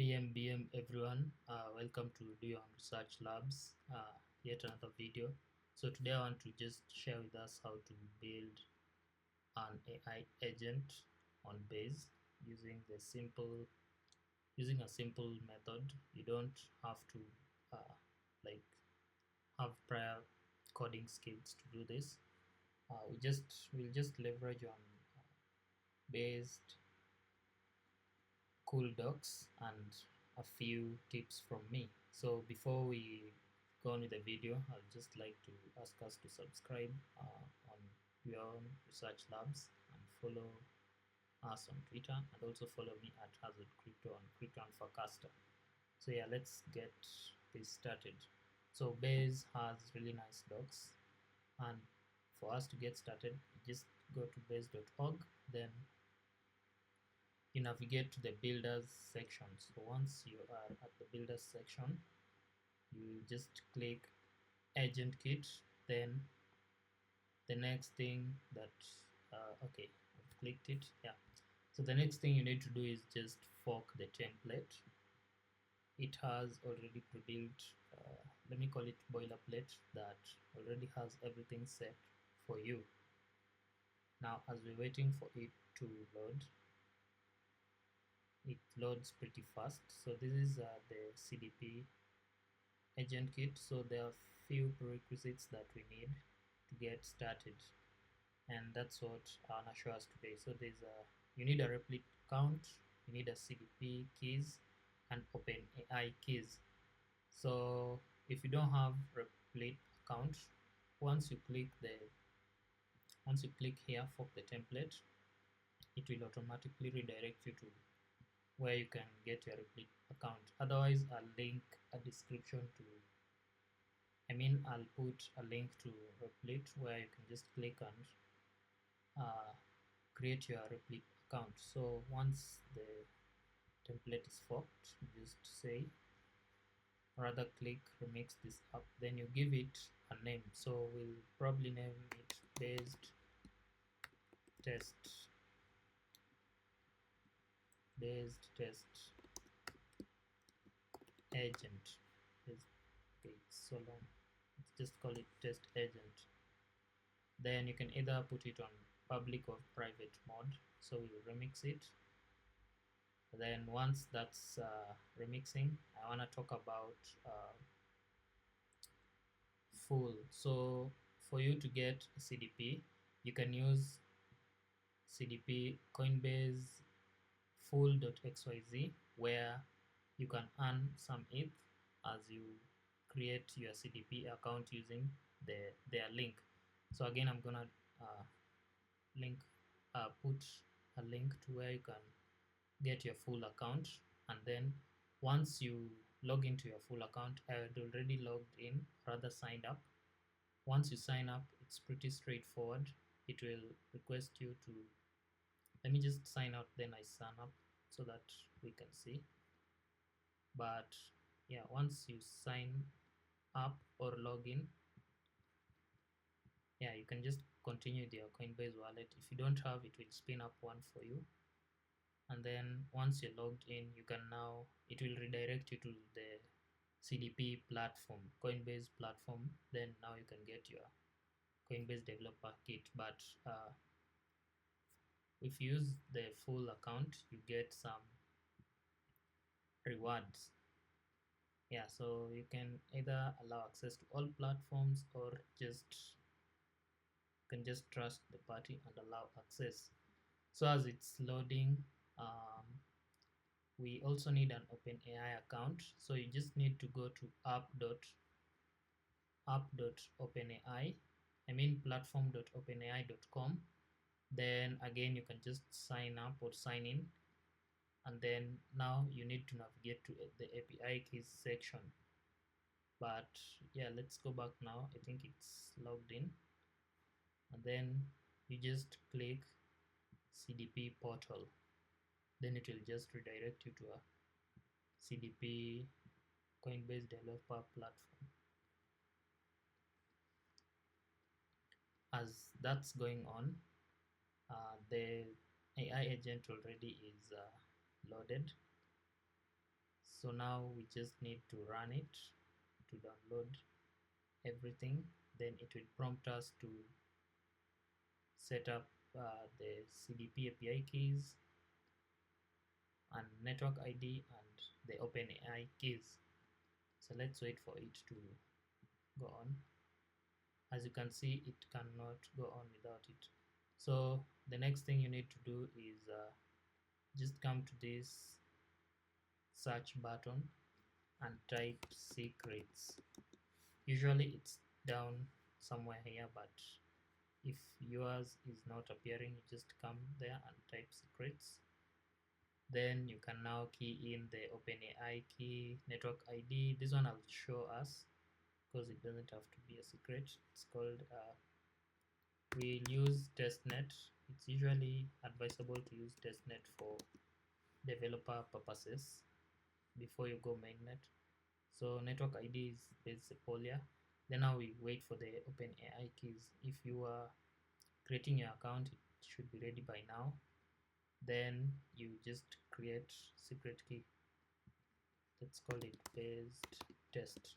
BM everyone, welcome to Do Your Own Research Labs, yet another video. So today I want to just share with us how to build an AI agent on Base using a simple method. You don't have to uh, like have prior coding skills to do this. We'll just leverage on based cool docs and a few tips from me. So before we go on with the video, I'd just like to ask us to subscribe on your own research labs and follow us on Twitter, and also follow me at Hazard Crypto and Crypto and Forecaster. So yeah, let's get this started. So Base has really nice docs, and for us to get started, just go to base.org, then you navigate to the builders section. So once you are at the builders section, you just click agent kit. Then the next thing okay, I've clicked it. Yeah, so the next thing you need to do is just fork the template. It has already pre-built, let me call it boilerplate, that already has everything set for you. Now as we're waiting for it to load, it loads pretty fast. So this is the CDP agent kit. So there are few prerequisites that we need to get started, and that's what I want to show us today. So you need a Replit account, you need a CDP keys and OpenAI keys. So if you don't have Replit account, once you click here, fork the template, it will automatically redirect you to where you can get your Replit account. Otherwise, I'll put a link to Replit where you can just click and create your Replit account. So once the template is forked, just say, rather click remix this up, then you give it a name. So we'll probably name it based test agent. Okay, it's so long. Let's just call it test agent. Then you can either put it on public or private mode. So we'll remix it. Then once that's remixing, I want to talk about Fuul. So for you to get a CDP, you can use CDP Coinbase Fuul.xyz, where you can earn some ETH as you create your CDP account using their link. So again, I'm gonna put a link to where you can get your Fuul account, and then once you log into your Fuul account, I had already logged in, rather signed up. Once you sign up, it's pretty straightforward. It will request you to, let me just sign out, then I sign up so that we can see. But yeah, once you sign up or log in, yeah, you can just continue with your Coinbase wallet. If you don't have, it will spin up one for you. And then once you're logged in, you can now, it will redirect you to the CDP platform, Coinbase platform. Then now you can get your Coinbase developer kit. But if you use the Fuul account, you get some rewards. Yeah, so you can either allow access to all platforms, or can just trust the party and allow access. So as it's loading, we also need an OpenAI account. So you just need to go to platform.openai.com. Then again, you can just sign up or sign in, and then now you need to navigate to the API keys section. But yeah, let's go back now. I think it's logged in, and then you just click CDP portal. Then it will just redirect you to a CDP Coinbase developer platform. As that's going on, the AI agent already is loaded. So now we just need to run it to download everything. Then it will prompt us to set up the CDP API keys and network ID and the OpenAI keys. So let's wait for it to go on. As you can see, it cannot go on without it. So the next thing you need to do is just come to this search button and type secrets. Usually it's down somewhere here, but if yours is not appearing, you just come there and type secrets. Then you can now key in the OpenAI key, network ID. This one I'll show us because it doesn't have to be a secret. It's called we'll use testnet. It's usually advisable to use testnet for developer purposes before you go mainnet. So network ID is Polia. Then now we wait for the OpenAI keys. If you are creating your account, it should be ready by now. Then you just create secret key. Let's call it based test.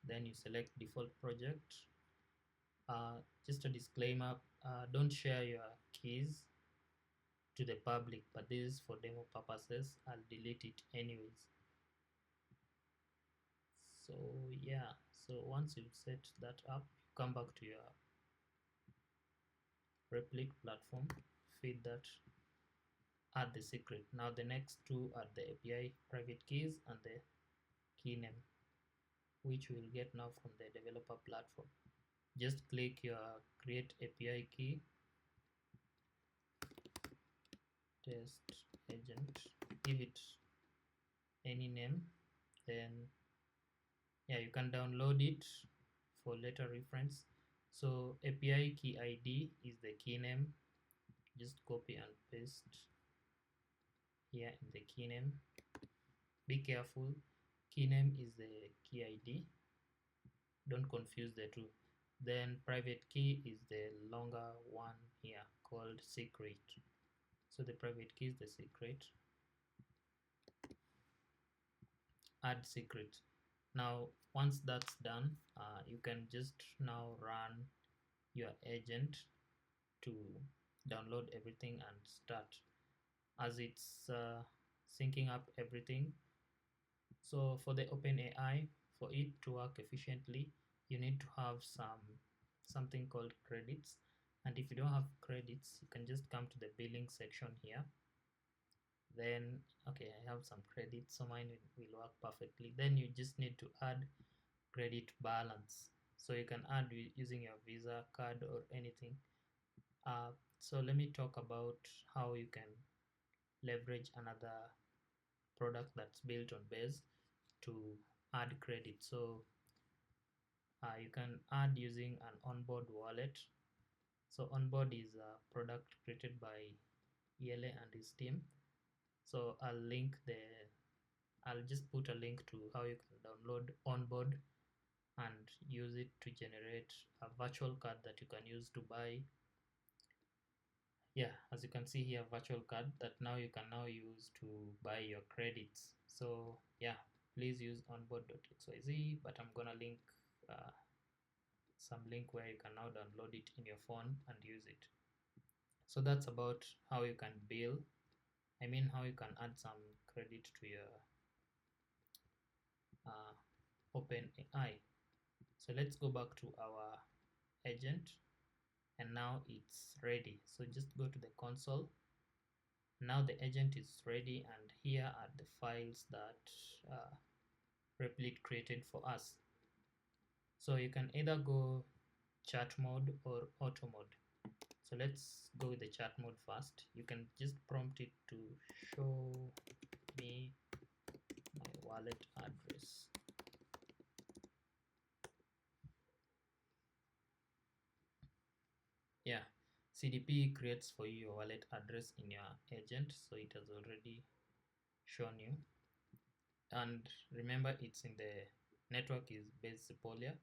Then you select default project. Just a disclaimer, don't share your keys to the public, but this is for demo purposes. I'll delete it anyways. So yeah, so once you've set that up, you come back to your Replit platform, feed that, add the secret. Now the next two are the API private keys and the key name, which we'll get now from the developer platform. Just click your create API key, test agent, give it any name, then yeah, you can download it for later reference. So API key ID is the key name. Just copy and paste here in the key name. Be careful, key name is the key ID. Don't confuse the two. Then private key is the longer one here called secret. So the private key is the secret. Add secret. Now once that's done, you can just now run your agent to download everything and start as it's syncing up everything. So for the OpenAI, for it to work efficiently, you need to have something called credits. And if you don't have credits, you can just come to the billing section here. Then okay, I have some credits, so mine will work perfectly. Then you just need to add credit balance. So you can add using your Visa card or anything. So let me talk about how you can leverage another product that's built on Base to add credit. So you can add using an Onboard Wallet. So Onboard is a product created by ELA and his team. So I'll just put a link to how you can download Onboard and use it to generate a virtual card that you can use to buy. Yeah, as you can see here, virtual card that now you can now use to buy your credits. So yeah, please use onboard.xyz, but I'm gonna link some link where you can now download it in your phone and use it. So that's about how you can bill. How you can add some credit to your OpenAI. So let's go back to our agent, and now it's ready. So just go to the console. Now the agent is ready, and here are the files that Replit created for us. So you can either go chat mode or auto mode. So let's go with the chat mode first. You can just prompt it to show me my wallet address. Yeah, CDP creates for you your wallet address in your agent, so it has already shown you. And remember, it's in the network is based Polia.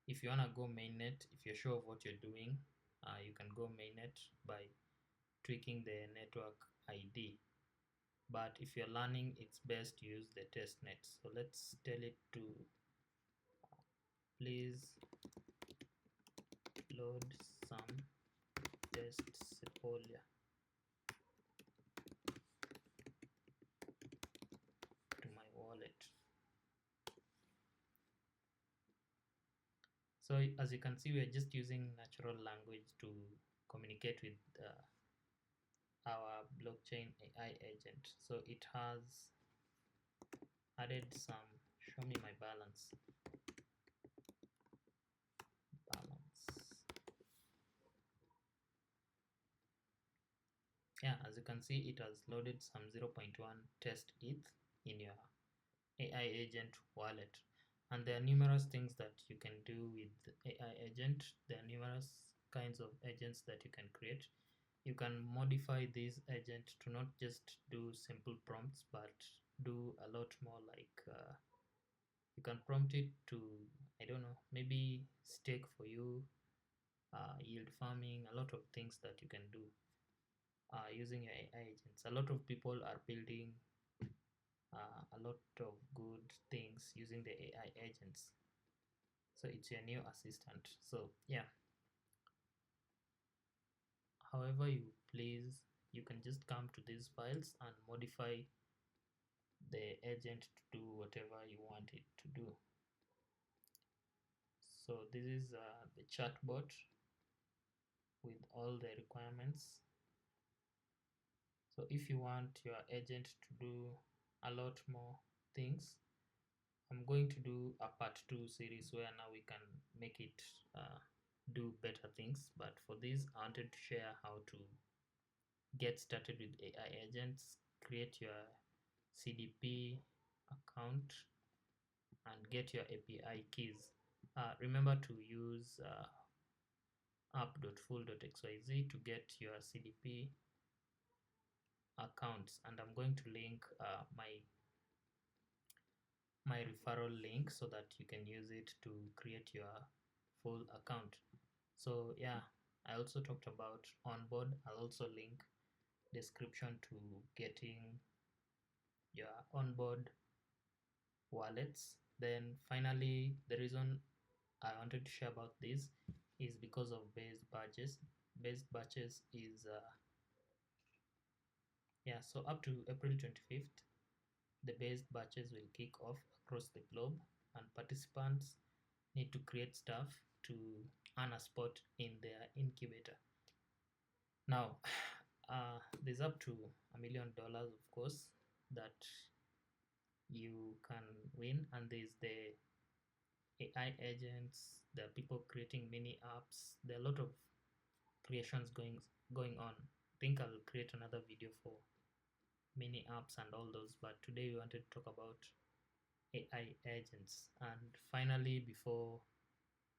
If you wanna go mainnet, if you're sure of what you're doing, you can go mainnet by tweaking the network ID. but if you're learning, it's best to use the testnet. So let's tell it to please load some test Sepolia to my wallet. So as you can see, we are just using natural language to communicate with our blockchain AI agent. So it has added some, show me my balance. Yeah, as you can see, it has loaded some 0.1 test ETH in your AI agent wallet. And there are numerous things that you can do with AI agent. There are numerous kinds of agents that you can create. You can modify this agent to not just do simple prompts, but do a lot more, like you can prompt it to, I don't know, maybe stake for you, yield farming, a lot of things that you can do using your AI agents. A lot of people are building a lot of good things using the AI agents. So it's your new assistant. So yeah, however you please, you can just come to these files and modify the agent to do whatever you want it to do. So this is the chatbot with all the requirements. So if you want your agent to do a lot more things, I'm going to do a part 2 series where now we can make it do better things. But for this, I wanted to share how to get started with AI agents, create your CDP account, and get your API keys. Remember to use app.fuul.xyz to get your CDP accounts, and I'm going to link my referral link so that you can use it to create your Fuul account. So yeah, I also talked about onboard. I'll also link description to getting your onboard wallets. Then finally, the reason I wanted to share about this is because of based batches. Based batches is yeah, so up to April 25th, the based batches will kick off across the globe, and participants need to create stuff to earn a spot in their incubator. Now, there's up to $1 million, of course, that you can win, and there's the AI agents. There are people creating mini apps. There are a lot of creations going on. I think I'll create another video for mini apps and all those, but today we wanted to talk about AI agents. And finally, before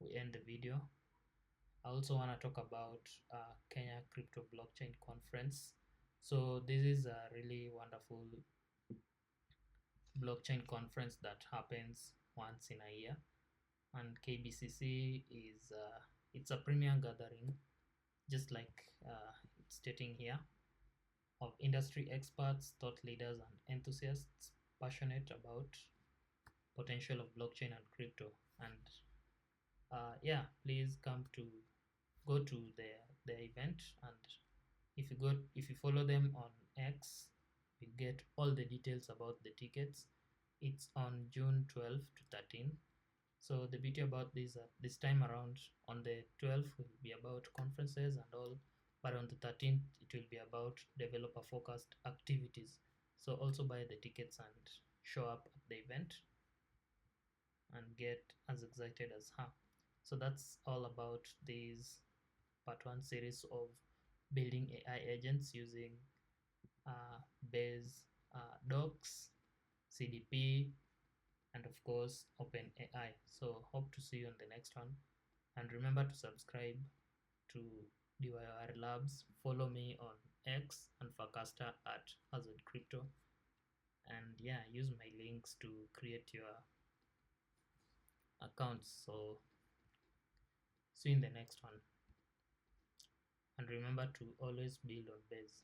we end the video, I also want to talk about Kenya Crypto Blockchain Conference. So this is a really wonderful blockchain conference that happens once in a year, and KBCC is it's a premier gathering, just like it's stating here, of industry experts, thought leaders, and enthusiasts passionate about potential of blockchain and crypto. And yeah, please come to go to the event, and if you follow them on X, you get all the details about the tickets. It's on June 12th to 13th. So the beauty about this time around, on the 12th will be about conferences and all, but on the 13th it will be about developer focused activities. So also buy the tickets and show up at the event and get as excited as her. So that's all about this part 1 series of building AI agents using Base Docs, CDP, and of course OpenAI. So hope to see you on the next one, and remember to subscribe to DYR Labs. Follow me on X and Fakasta at Hazard Crypto, and yeah, use my links to create your accounts. So see you in the next one, and remember to always build on Base.